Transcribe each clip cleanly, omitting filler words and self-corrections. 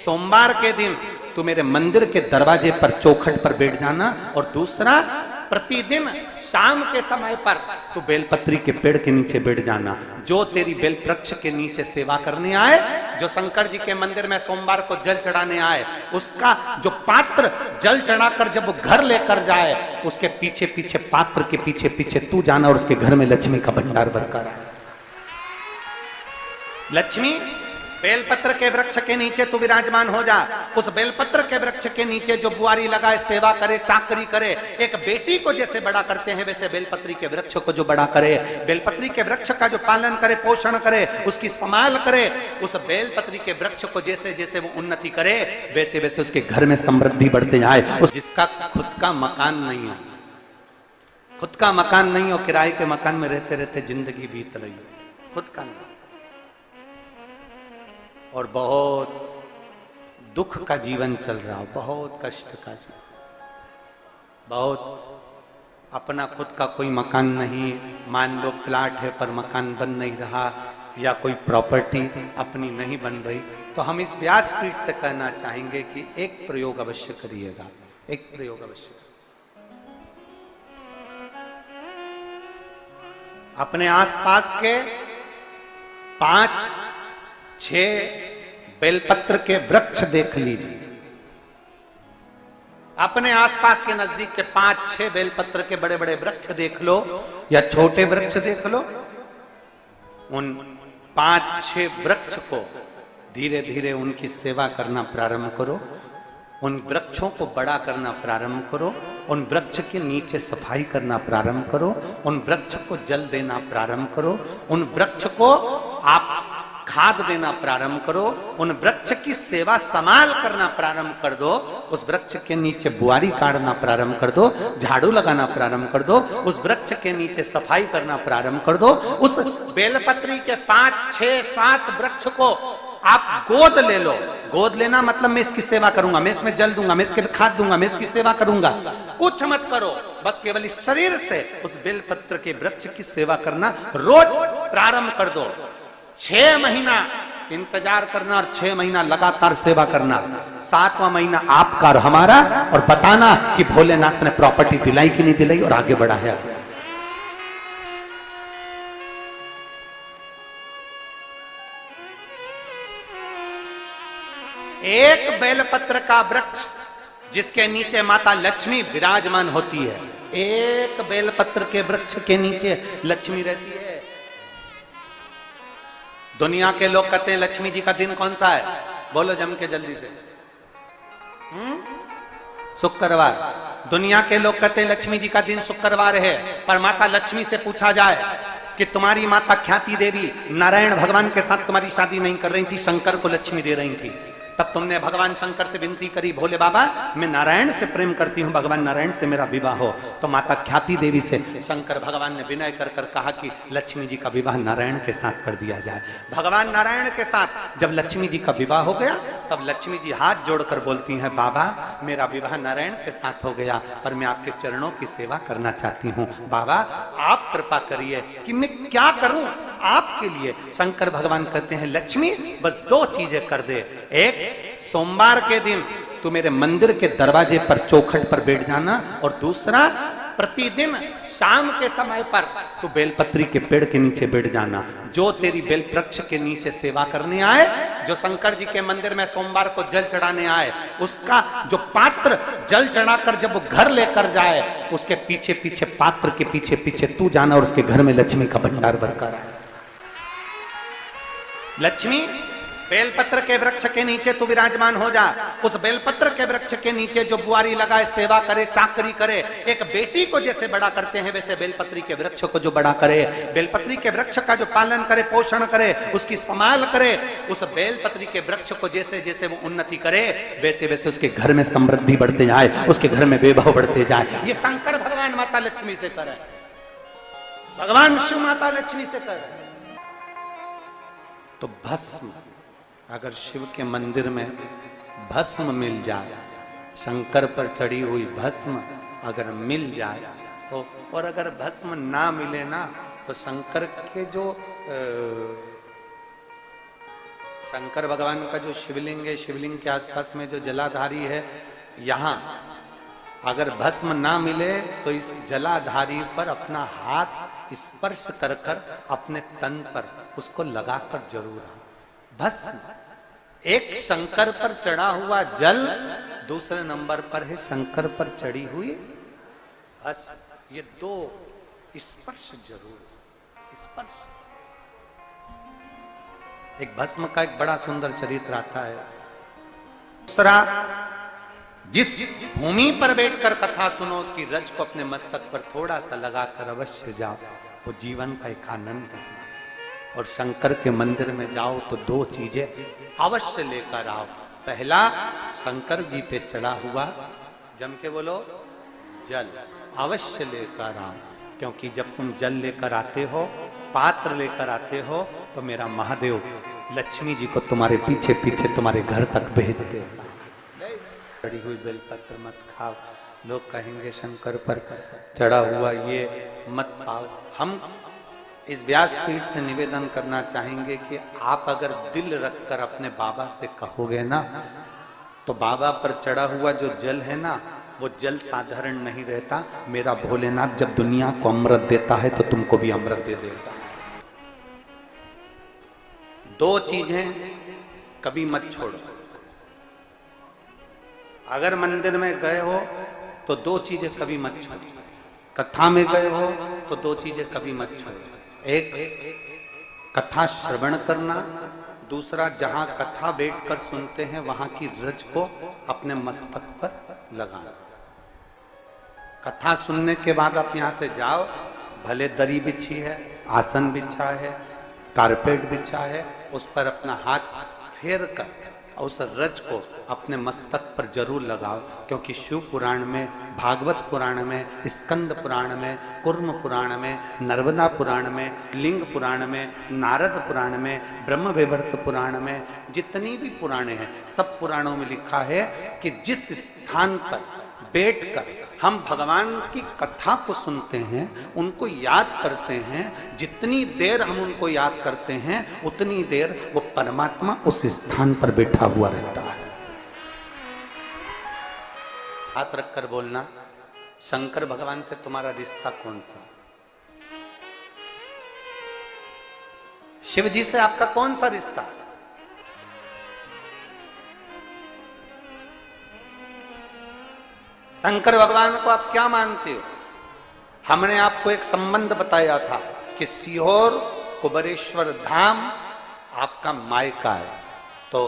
सोमवार के दिन तू मेरे मंदिर के दरवाजे पर चौखट पर बैठ जाना, और दूसरा प्रतिदिन शाम के समय पर तू बेलपत्री के पेड़ के नीचे बैठ जाना। जो तेरी बेल वृक्ष के नीचे सेवा करने आए, जो शंकर जी के मंदिर में सोमवार को जल चढ़ाने आए, उसका जो पात्र जल चढ़ाकर जब वो घर लेकर जाए, उसके पीछे पीछे, पात्र के पीछे पीछे तू जाना, और उसके घर में लक्ष्मी का भंडार भरकर आए। लक्ष्मी बेलपत्र के वृक्ष के नीचे तू विराजमान हो जा। उस बेलपत्र के वृक्ष के नीचे जो बुआरी लगाए, सेवा करे, चाकरी करे, एक बेटी को जैसे बड़ा करते हैं वैसे बेलपत्री के वृक्ष को जो बड़ा करे, बेलपत्री के वृक्ष का जो पालन करे, पोषण करे, उसकी संभाल करे, उस बेलपत्री के वृक्ष को जैसे जैसे वो उन्नति करे, वैसे वैसे उसके घर में समृद्धि बढ़ते जाए। उस जिसका खुद का मकान नहीं हो, खुद का मकान नहीं हो, किराए के मकान में रहते रहते जिंदगी बीत रही हो, खुद का नहीं, और बहुत दुख का जीवन चल रहा हो, बहुत कष्ट का जीवन, बहुत अपना खुद का कोई मकान नहीं, मान लो प्लाट है पर मकान बन नहीं रहा, या कोई प्रॉपर्टी अपनी नहीं बन रही, तो हम इस व्यासपीठ से कहना चाहेंगे कि एक प्रयोग अवश्य करिएगा, एक प्रयोग अवश्य। अपने आसपास के 5-6 बेलपत्र के वृक्ष देख लीजिए, अपने आसपास के नजदीक के 5-6 बेलपत्र के बड़े बड़े वृक्ष देख लो, या छोटे वृक्ष देख लो। उन 5-6 वृक्ष को धीरे धीरे उनकी सेवा करना प्रारंभ करो, उन वृक्षों को बड़ा करना प्रारंभ करो, उन वृक्ष के नीचे सफाई करना प्रारंभ करो, उन वृक्ष को जल देना प्रारंभ करो, उन वृक्ष को आप खाद देना प्रारंभ करो, उन वृक्ष की सेवा संभाल करना प्रारंभ कर दो, उस वृक्ष के नीचे बुआरी काटना प्रारंभ कर दो, झाड़ू लगाना प्रारंभ कर दो, उस वृक्ष के नीचे सफाई करना प्रारंभ कर दो। उस बेलपत्री के 5-6-7 वृक्ष को आप गोद ले लो। गोद लेना मतलब मैं इसकी सेवा करूंगा, मैं इसमें जल दूंगा, मैं इसके खाद दूंगा, मैं इसकी सेवा करूंगा, कुछ मत करो, बस केवल इस शरीर से उस बेलपत्र के वृक्ष की सेवा करना रोज प्रारंभ कर दो। 6 महीना इंतजार करना और 6 महीना लगातार सेवा करना, 7वां महीना आपका और हमारा, और बताना कि भोलेनाथ ने प्रॉपर्टी दिलाई कि नहीं दिलाई और आगे बढ़ाया। एक बेलपत्र का वृक्ष जिसके नीचे माता लक्ष्मी विराजमान होती है, एक बेलपत्र के वृक्ष के नीचे लक्ष्मी रहती है। दुनिया के लोग कहते हैं लक्ष्मी जी का दिन कौन सा है, बोलो जम के जल्दी से। शुक्रवार। दुनिया के लोग कहते हैं लक्ष्मी जी का दिन शुक्रवार है, पर माता लक्ष्मी से पूछा जाए कि तुम्हारी माता ख्याति देवी नारायण भगवान के साथ तुम्हारी शादी नहीं कर रही थी, शंकर को लक्ष्मी दे रही थी, तब तुमने भगवान शंकर से विनती करी, भोले बाबा मैं नारायण से प्रेम करती हूँ, भगवान नारायण से मेरा विवाह हो। तो माता ख्याति देवी से शंकर भगवान ने विनय कर कर कहा कि लक्ष्मी जी का विवाह नारायण के साथ कर दिया जाए। भगवान नारायण के साथ जब लक्ष्मी जी का विवाह हो गया, तब लक्ष्मी जी हाथ जोड़कर बोलती हैं, बाबा मेरा विवाह नारायण के साथ हो गया, पर मैं आपके चरणों की सेवा करना चाहती हूँ, बाबा आप कृपा करिए कि मैं क्या करूं आपके लिए। शंकर भगवान कहते हैं, लक्ष्मी बस 2 चीजें कर दे, एक सोमवार के दिन तू मेरे मंदिर के दरवाजे पर चौखट पर बैठ जाना, और दूसरा प्रतिदिन शाम के समय पर तू बेलपत्री के पेड़ के नीचे बैठ जाना। जो तेरी बेल वृक्ष के नीचे सेवा करने आए, जो शंकर जी के मंदिर में सोमवार को जल चढ़ाने आए, उसका जो पात्र जल चढ़ाकर जब वो घर लेकर जाए, उसके पीछे पीछे, पात्र के पीछे पीछे तू जाना, और उसके घर में लक्ष्मी का भंडार भरकर आए। लक्ष्मी बेलपत्र के वृक्ष के नीचे तू विराजमान हो जा। उस बेलपत्र के वृक्ष के नीचे जो बुआरी लगाए, सेवा करे, चाकरी करे, एक बेटी को जैसे बड़ा करते हैं वैसे बेलपत्री के वृक्ष को जो बड़ा करे, बेलपत्री के वृक्ष का जो पालन करे, पोषण करे, उसकी संभाल करे, उस बेलपत्री के वृक्ष को जैसे जैसे वो उन्नति करे, वैसे वैसे उसके घर में समृद्धि बढ़ते जाए, उसके घर में वैभव बढ़ते जाए। ये शंकर भगवान माता लक्ष्मी से करे, भगवान शिव माता लक्ष्मी से करे। तो भस्म, अगर शिव के मंदिर में भस्म मिल जाए, शंकर पर चढ़ी हुई भस्म अगर मिल जाए तो, और अगर भस्म ना मिले ना, तो शंकर के जो शंकर भगवान का जो शिवलिंग है, शिवलिंग के आसपास में जो जलाधारी है, यहाँ अगर भस्म ना मिले तो इस जलाधारी पर अपना हाथ स्पर्श कर कर अपने तन पर उसको लगाकर जरूर आओ। भस्म एक शंकर पर चढ़ा हुआ जल, दूसरे नंबर पर है शंकर पर चढ़ी हुई भस्म। ये दो स्पर्श जरूर, स्पर्श। एक भस्म का एक बड़ा सुंदर चरित्र आता है। दूसरा, जिस भूमि पर बैठकर कथा सुनो उसकी रज को अपने मस्तक पर थोड़ा सा लगाकर अवश्य जाओ, वो जीवन का एक आनंद है। और शंकर के मंदिर में जाओ तो दो चीजें अवश्य लेकर आओ। पहला, शंकर जी पे चढ़ा हुआ, जम के बोलो, जल अवश्य लेकर आओ। क्योंकि जब तुम जल लेकर आते हो, पात्र लेकर आते हो, तो मेरा महादेव लक्ष्मी जी को तुम्हारे पीछे पीछे तुम्हारे घर तक भेज देगा। चढ़ी हुई बेलपत्र मत खाओ, लोग कहेंगे शंकर पर चढ़ा हुआ ये मत पाओ। हम इस व्यासपीठ से निवेदन करना चाहेंगे कि आप अगर दिल रखकर अपने बाबा से कहोगे ना, तो बाबा पर चढ़ा हुआ जो जल है ना, वो जल साधारण नहीं रहता। मेरा भोलेनाथ जब दुनिया को अमृत देता है तो तुमको भी अमृत दे देता है। दो चीजें कभी मत छोड़ो। अगर मंदिर में गए हो तो दो चीजें कभी मत छोड़ो। कथा में गए हो तो दो चीजें कभी मत छोड़ो। एक, कथा श्रवण करना। दूसरा, जहां कथा बैठकर सुनते हैं वहां की रज को अपने मस्तक पर लगाना। कथा सुनने के बाद आप यहां से जाओ, भले दरी बिछी है, आसन बिछा है, कारपेट बिछा है, उस पर अपना हाथ फेर कर उस रज को अपने मस्तक पर जरूर लगाओ। क्योंकि शिव पुराण में, भागवत पुराण में, स्कंद पुराण में, कुर्म पुराण में, नर्मदा पुराण में, लिंग पुराण में, नारद पुराण में, ब्रह्म वैवर्त पुराण में, जितनी भी पुराणे हैं, सब पुराणों में लिखा है कि जिस स्थान पर बैठकर हम भगवान की कथा को सुनते हैं, उनको याद करते हैं, जितनी देर हम उनको याद करते हैं उतनी देर वो परमात्मा उस स्थान पर बैठा हुआ रहता है। हाथ रखकर बोलना, शंकर भगवान से तुम्हारा रिश्ता कौन सा? शिव जी से आपका कौन सा रिश्ता? शंकर भगवान को आप क्या मानते हो? हमने आपको एक संबंध बताया था कि सीहोर कुबेरेश्वर धाम आपका मायका है, तो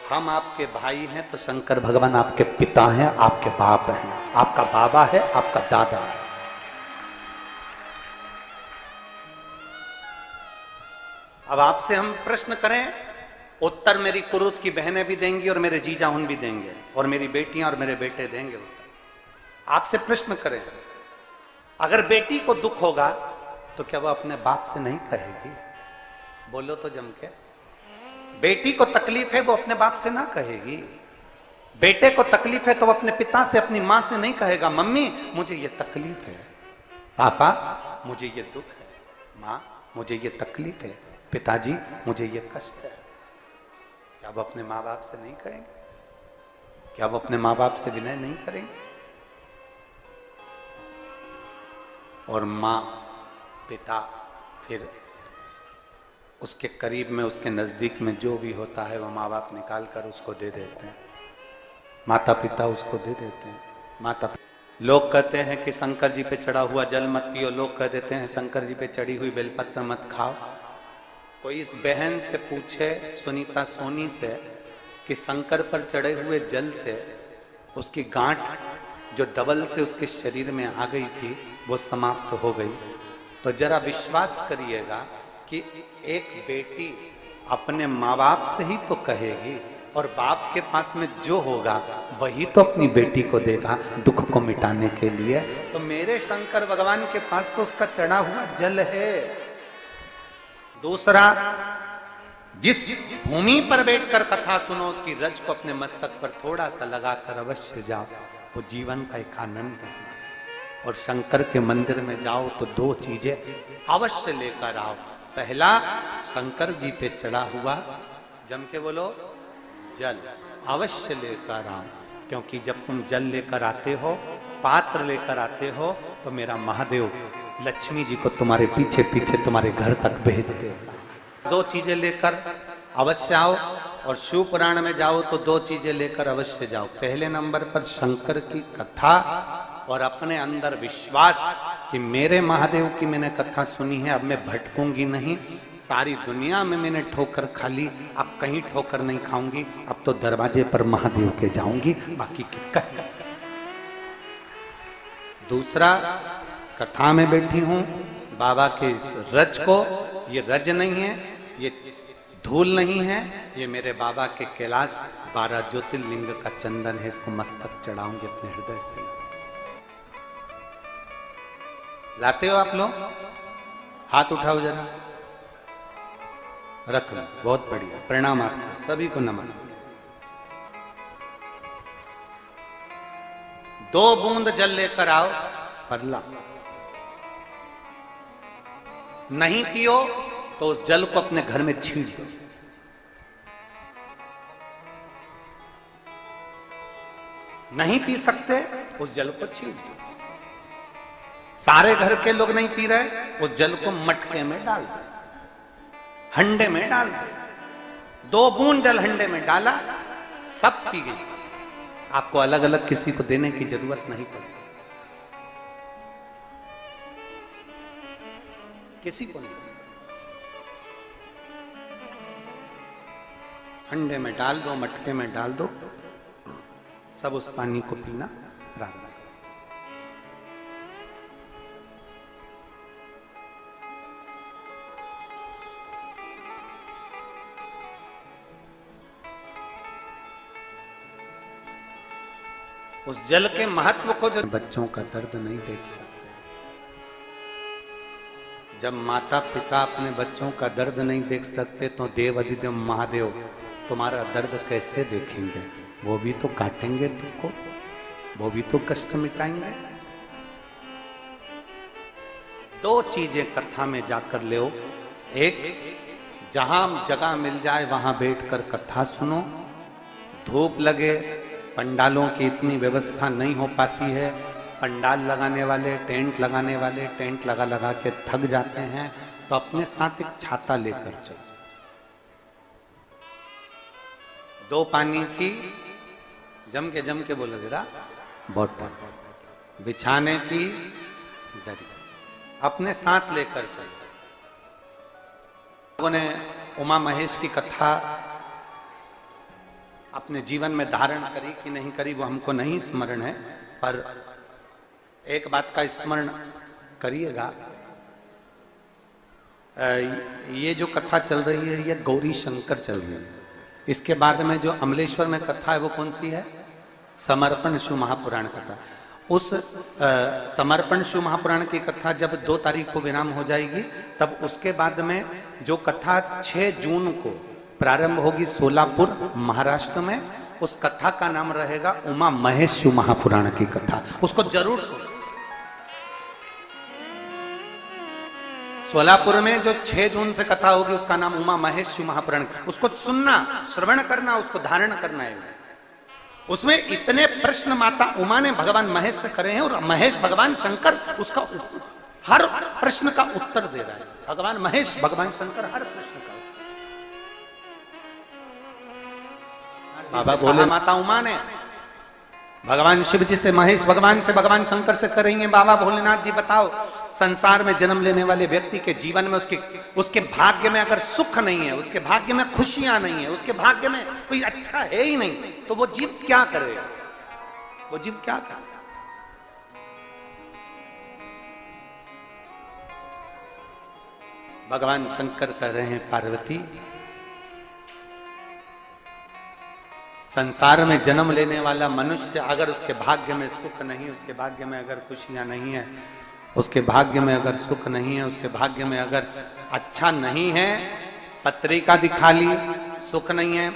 हम आपके भाई हैं, तो शंकर भगवान आपके पिता हैं, आपके बाप हैं, आपका बाबा है, आपका दादा है। अब आपसे हम प्रश्न करें, उत्तर मेरी कुरुत की बहनें भी देंगी और मेरे जीजा उन भी देंगे, और मेरी बेटियां और मेरे बेटे देंगे उत्तर। आपसे प्रश्न करें, अगर बेटी को दुख होगा तो क्या वो अपने बाप से नहीं कहेगी? बोलो तो जम के। बेटी को तकलीफ है वो अपने बाप से ना कहेगी। बेटे को तकलीफ है तो वो अपने पिता से, अपनी मां से नहीं कहेगा, मम्मी मुझे ये तकलीफ है, पापा मुझे ये दुख है, मां मुझे ये तकलीफ है, पिताजी मुझे ये कष्ट है। क्या वो अपने माँ बाप से नहीं कहेंगे? क्या वो अपने माँ बाप से विनय नहीं करेंगे? और माँ, पिता, फिर उसके करीब में, उसके नजदीक में जो भी होता है वो माँ बाप निकाल कर उसको दे देते हैं, माता पिता उसको दे देते हैं। माता लोग कहते हैं कि शंकर जी पे चढ़ा हुआ जल मत पियो, लोग कह देते हैं शंकर जी पे चढ़ी हुई बेलपत्र मत खाओ। कोई इस बहन से पूछे, सुनीता सोनी से, कि शंकर पर चढ़े हुए जल से उसकी गांठ जो डबल से उसके शरीर में आ गई थी वो समाप्त हो गई, तो जरा विश्वास करिएगा कि एक बेटी अपने माँ बाप से ही तो कहेगी, और बाप के पास में जो होगा वही तो अपनी बेटी को देगा दुख को मिटाने के लिए। तो मेरे शंकर भगवान के पास तो उसका चढ़ा हुआ जल है। दूसरा, जिस भूमि पर बैठकर कथा सुनो उसकी रज को अपने मस्तक पर थोड़ा सा लगाकर अवश्य जाओ, वो जीवन का एक आनंद है। और शंकर के मंदिर में जाओ तो दो चीजें अवश्य लेकर आओ। पहला, शंकर जी पे चढ़ा हुआ जम के बोलो, जल अवश्य लेकर आओ, क्योंकि जब तुम जल लेकर आते हो, पात्र लेकर आते हो, तो मेरा महादेव लक्ष्मी जी को तुम्हारे पीछे पीछे तुम्हारे घर तक भेज देगा। दो चीजें लेकर अवश्य आओ, और शिव पुराण में जाओ तो दो चीजें लेकर अवश्य जाओ। पहले नंबर पर शंकर की कथा और अपने अंदर विश्वास कि मेरे महादेव की मैंने कथा सुनी है, अब मैं भटकूंगी नहीं। सारी दुनिया में मैंने ठोकर खा ली, अब कहीं ठोकर नहीं खाऊंगी, अब तो दरवाजे पर महादेव के जाऊंगी, बाकी की कहीं। दूसरा, कथा में बैठी हूं बाबा के इस रज को, ये रज नहीं है, ये धूल नहीं है, ये मेरे बाबा के कैलाश 12 ज्योतिर्लिंग का चंदन है, इसको मस्तक चढ़ाऊंगी अपने हृदय से। लाते हो आप लोग? हाथ उठाओ जरा, रख लो, बहुत बढ़िया, प्रणाम आपको सभी को, नमन। 2 बूंद जल लेकर आओ, पगला नहीं पियो तो उस जल को अपने घर में छींट दो। नहीं पी सकते, उस जल को छींट दो। सारे घर के लोग नहीं पी रहे, उस जल को मटके में डाल दो, हंडे में डाल दो। 2 बूंद जल हंडे में डाला, सब पी गई। आपको अलग अलग किसी को देने की जरूरत नहीं पड़ती, किसी को नहीं। हंडे में डाल दो, मटके में डाल दो, सब उस पानी को पीना आरंभ। उस जल के महत्व को जो बच्चों का दर्द नहीं देख सकते, जब माता पिता अपने बच्चों का दर्द नहीं देख सकते, तो देव अधिदेव महादेव तुम्हारा दर्द कैसे देखेंगे? वो भी तो काटेंगे तुमको, वो भी तो कष्ट मिटाएंगे। 2 चीजें कथा में जाकर ले। एक, जहां जगह मिल जाए वहां बैठकर कथा सुनो। धूप लगे, पंडालों की इतनी व्यवस्था नहीं हो पाती है, पंडाल लगाने वाले, टेंट लगाने वाले टेंट लगा लगा के थक जाते हैं, तो अपने साथ एक छाता लेकर चलो। 2 पानी की जम के बोलो जरा, बोतल, बिछाने की दरी अपने साथ लेकर चलो। लोगों ने उमा महेश की कथा अपने जीवन में धारण करी कि नहीं करी वो हमको नहीं स्मरण है, पर एक बात का स्मरण करिएगा, ये जो कथा चल रही है ये गौरी शंकर चल रही है। इसके बाद में जो अमलेश्वर में कथा है वो कौन सी है? समर्पण शिव महापुराण कथा। उस समर्पण शिव महापुराण की कथा जब 2 तारीख को विराम हो जाएगी, तब उसके बाद में जो कथा 6 जून को प्रारंभ होगी सोलापुर महाराष्ट्र में, उस कथा का नाम रहेगा उमा महेश शिव महापुराण की कथा। उसको जरूर सुनो। सोलापुर में जो 6 जून से कथा होगी उसका नाम उमा महेश शिव महापुराण, उसको सुनना, श्रवण करना, उसको धारण करना है। उसमें इतने प्रश्न माता उमा ने भगवान महेश से करे हैं, और महेश भगवान शंकर उसका हर प्रश्न का उत्तर दे रहा है। भगवान महेश, भगवान शंकर हर प्रश्न का। बाबा बोले माता उमा ने भगवान शिव जी से, महेश भगवान से, भगवान शंकर से करेंगे, बाबा भोलेनाथ जी बताओ, संसार में जन्म लेने वाले व्यक्ति के जीवन में उसके भाग्य में अगर सुख नहीं है, उसके भाग्य में खुशियां नहीं है, उसके भाग्य में कोई अच्छा है ही नहीं, तो वो जीव क्या करेगा? वो जीव क्या करेगा? भगवान शंकर कह रहे हैं, पार्वती, संसार में जन्म लेने वाला मनुष्य अगर उसके भाग्य में सुख नहीं, उसके भाग्य में अगर खुशियां नहीं है, उसके भाग्य में अगर सुख नहीं है, उसके भाग्य में अगर अच्छा नहीं है, पत्रिका दिखा ली सुख नहीं है,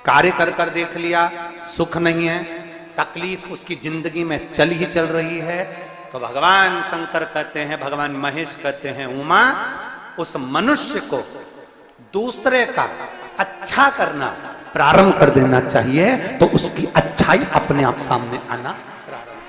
कार्य कर कर देख लिया सुख नहीं है, तकलीफ उसकी जिंदगी में चल ही चल रही है, तो भगवान शंकर कहते हैं, भगवान महेश कहते हैं, उमा, उस मनुष्य को दूसरे का अच्छा करना प्रारंभ कर देना चाहिए, तो उसकी अच्छाई अपने आप सामने आना प्रारंभ।